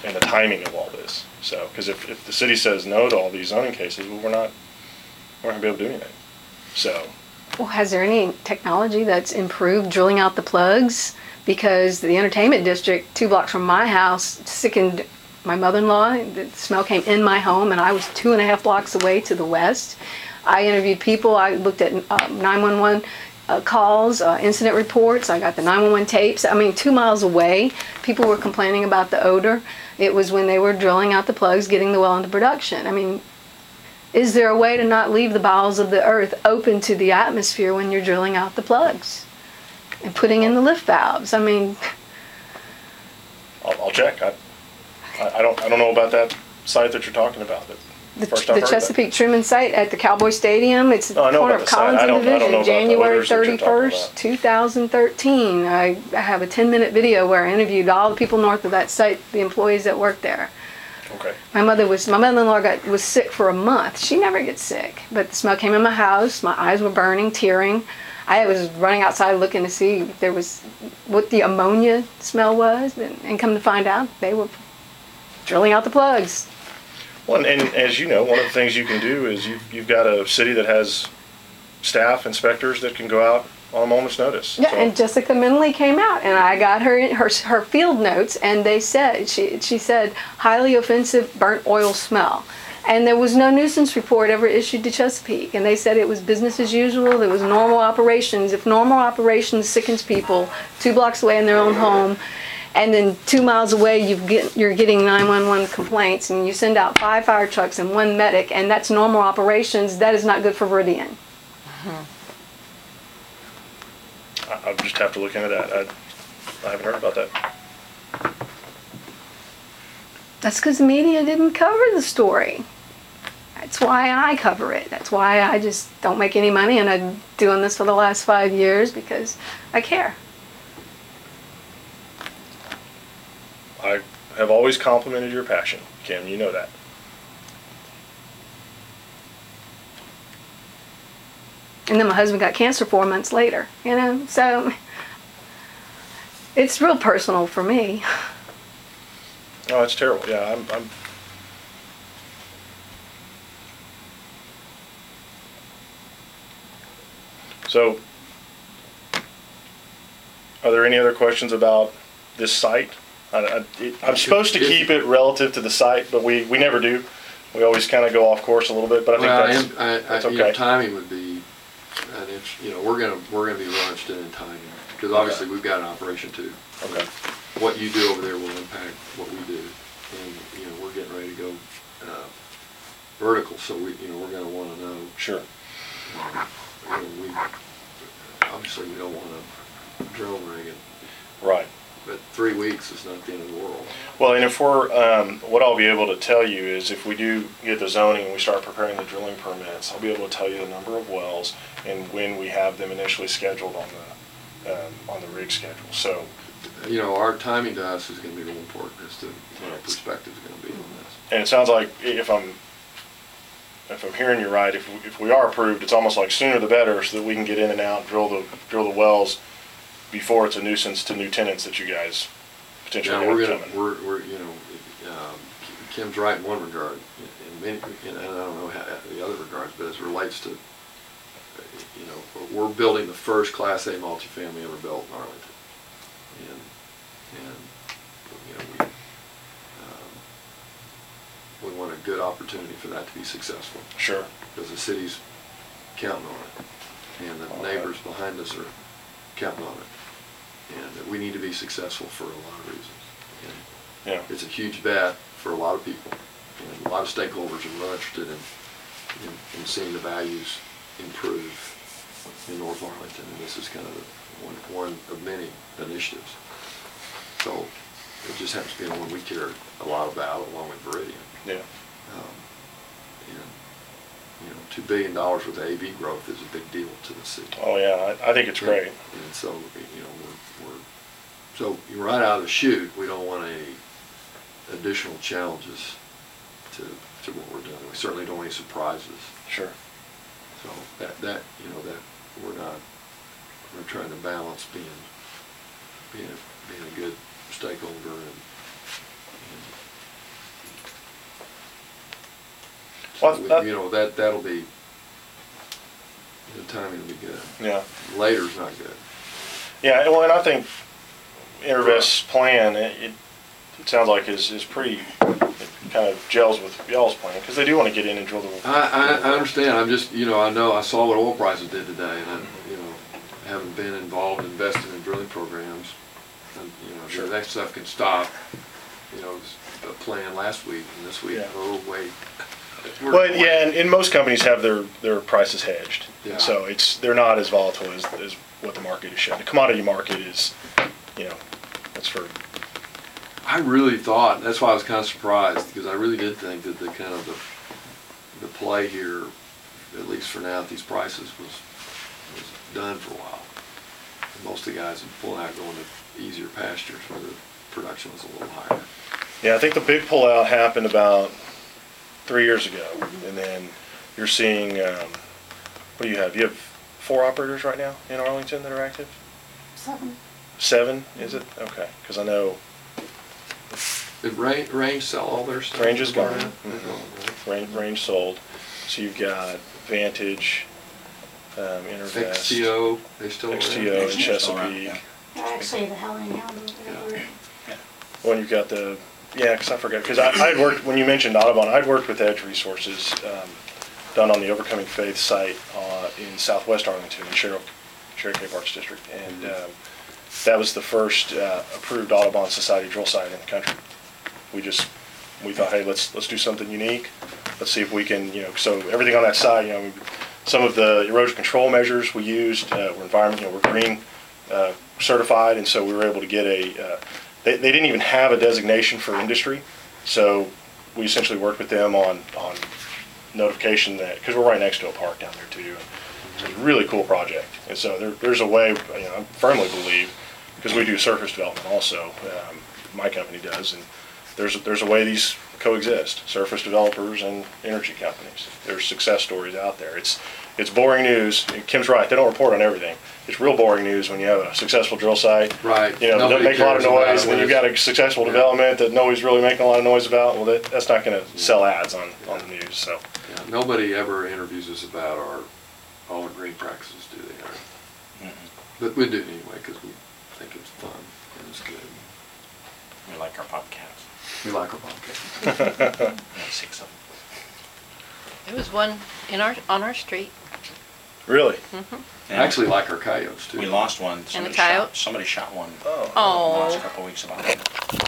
and the timing of all this. So, because if the city says no to all these zoning cases, well, we're not going to be able to do anything. So. Well, has there any technology that's improved drilling out the plugs? Because the entertainment district 2 blocks from my house sickened my mother-in-law. The smell came in my home, and I was 2.5 blocks away to the west. I interviewed people. I looked at 911 calls, incident reports. I got the 911 tapes. I mean, 2 miles away, people were complaining about the odor. It was when they were drilling out the plugs, getting the well into production. I mean, is there a way to not leave the bowels of the earth open to the atmosphere when you're drilling out the plugs and putting in the lift valves? I mean, I'll check. I don't know about that site that you're talking about. The Chesapeake Truman site at the Cowboy Stadium. It's the corner of Collins and Division, January 31st, 2013. I have a 10-minute video where I interviewed all the people north of that site, the employees that work there. Okay. My mother-in-law was sick for a month. She never gets sick, but the smell came in my house. My eyes were burning, tearing. I was running outside looking to see if there was what the ammonia smell was, and come to find out they were drilling out the plugs. Well, and as you know, one of the things you can do is you've got a city that has staff, inspectors that can go out on a moment's notice. Yeah, so. And Jessica Minley came out, and I got her field notes, and they said, she said, highly offensive burnt oil smell. And there was no nuisance report ever issued to Chesapeake, and they said it was business as usual, it was normal operations. If normal operations sickens people 2 blocks away in their own home, and then 2 miles away you're getting 911 complaints, and you send out 5 fire trucks and 1 medic, and that's normal operations, that is not good for Viridian. Mm-hmm. I'll just have to look into that. I haven't heard about that. That's because the media didn't cover the story. That's why I cover it. That's why I just don't make any money, and I'm doing this for the last 5 years because I care. I have always complimented your passion, Kim. You know that. And then my husband got cancer 4 months later, you know, so it's real personal for me. Oh, it's terrible. Yeah, I'm So, are there any other questions about this site? I'm supposed to keep it relative to the site, but we never do. We always kind of go off course a little bit, but I think that's okay. You know, timing would be, you know, we're gonna be launched in timing because obviously we've got an operation too. Okay. What you do over there will impact what we do, and you know we're getting ready to go vertical, so we're gonna want to know. Sure. You know, we obviously we don't want to drill rig it. Right. But 3 weeks is not the end of the world. Well, and if we're, what I'll be able to tell you is if we do get the zoning and we start preparing the drilling permits, I'll be able to tell you the number of wells and when we have them initially scheduled on the rig schedule. So, you know, our timing to us is going to be real important as to what our perspective is going to be on this. And it sounds like if I'm hearing you right, if we are approved, it's almost like sooner the better, so that we can get in and out, drill the wells before it's a nuisance to new tenants that you guys potentially have coming. We're you know, Kim's right in one regard, in many, and I don't know how the other regards, but as it relates to, you know, we're building the first Class A multifamily ever built in Arlington, and you know, we want a good opportunity for that to be successful. Sure. Because the city's counting on it, and the neighbors behind us are counting on it. And we need to be successful for a lot of reasons. And yeah. It's a huge bet for a lot of people. And a lot of stakeholders are really interested in seeing the values improve in North Arlington. And this is kind of one of many initiatives. So it just happens to be the one we care a lot about along with Viridian. Yeah. And you know, $2 billion worth of AV growth is a big deal to the city. Oh yeah, I think it's great. And so, you know, so right out of the chute, we don't want any additional challenges to what we're doing. We certainly don't want any surprises. Sure. So that you know, that we're trying to balance being a good stakeholder and Well, You know, that'll be, the timing will be good. Yeah. Later's not good. Yeah, well, and I think Enervest's plan, it sounds like is pretty, it kind of gels with y'all's plan, because they do want to get in and drill the. I understand. I'm just, you know, I saw what oil prices did today, and you know, having been involved investing in drilling programs, and, you know, Sure. that stuff can stop. You know, it was a plan last week, and this week, Yeah. oh wait. Well, yeah, and most companies have their prices hedged, Yeah. so they're not as volatile as what the market is showing. The commodity market is, you know, that's for. I really thought, that's why I was kind of surprised, because I really did think that the kind of the play here, at least for now at these prices, was done for a while. And most of the guys would pull out going to easier pastures where the production was a little higher. Yeah, I think the big pullout happened about 3 years ago, and then you're seeing, what do you have? You have 4 operators right now in Arlington that are active? 7. 7, is it? Okay, because I know Did Range sell all their stuff? Range is gone. They're gone, right? Range sold. So you've got Vantage, Enervest, XTO, they still around? XTO, and Still around, Chesapeake. yeah. Actually, the Helling Hound over there. Well, you've got because I forgot, because I'd worked, when you mentioned Audubon, I'd worked with Edge Resources, done on the Overcoming Faith site in southwest Arlington, in Cherokee Parks District. And that was the first approved Audubon Society drill site in the country. We thought, hey, let's do something unique. Let's see if we can, you know, so everything on that site, you know, some of the erosion control measures we used were environment, you know, we're green certified, and so we were able to get they didn't even have a designation for industry, so we essentially worked with them on notification that, because we're right next to a park down there too. It's a really cool project, and so there's a way, you know, I firmly believe, because we do surface development also, my company does, and there's a way these coexist, surface developers and energy companies. There's success stories out there. It's boring news. Kim's right, they don't report on everything. It's real boring news when you have a successful drill site. Right. You know, that doesn't make a lot of noise, and then you've got a successful development that nobody's really making a lot of noise about. Well, that's not going to sell ads on the news. So. Yeah, nobody ever interviews us about all our green practices, do they? Mm-mm. But we do anyway, because we think it's fun and it's good. We like our podcasts. We like our podcast. We have 6 of them. There was one on our street. Really? I actually like our coyotes too. We lost one. And the coyote? Somebody shot one Oh. Oh. the last couple of weeks about it.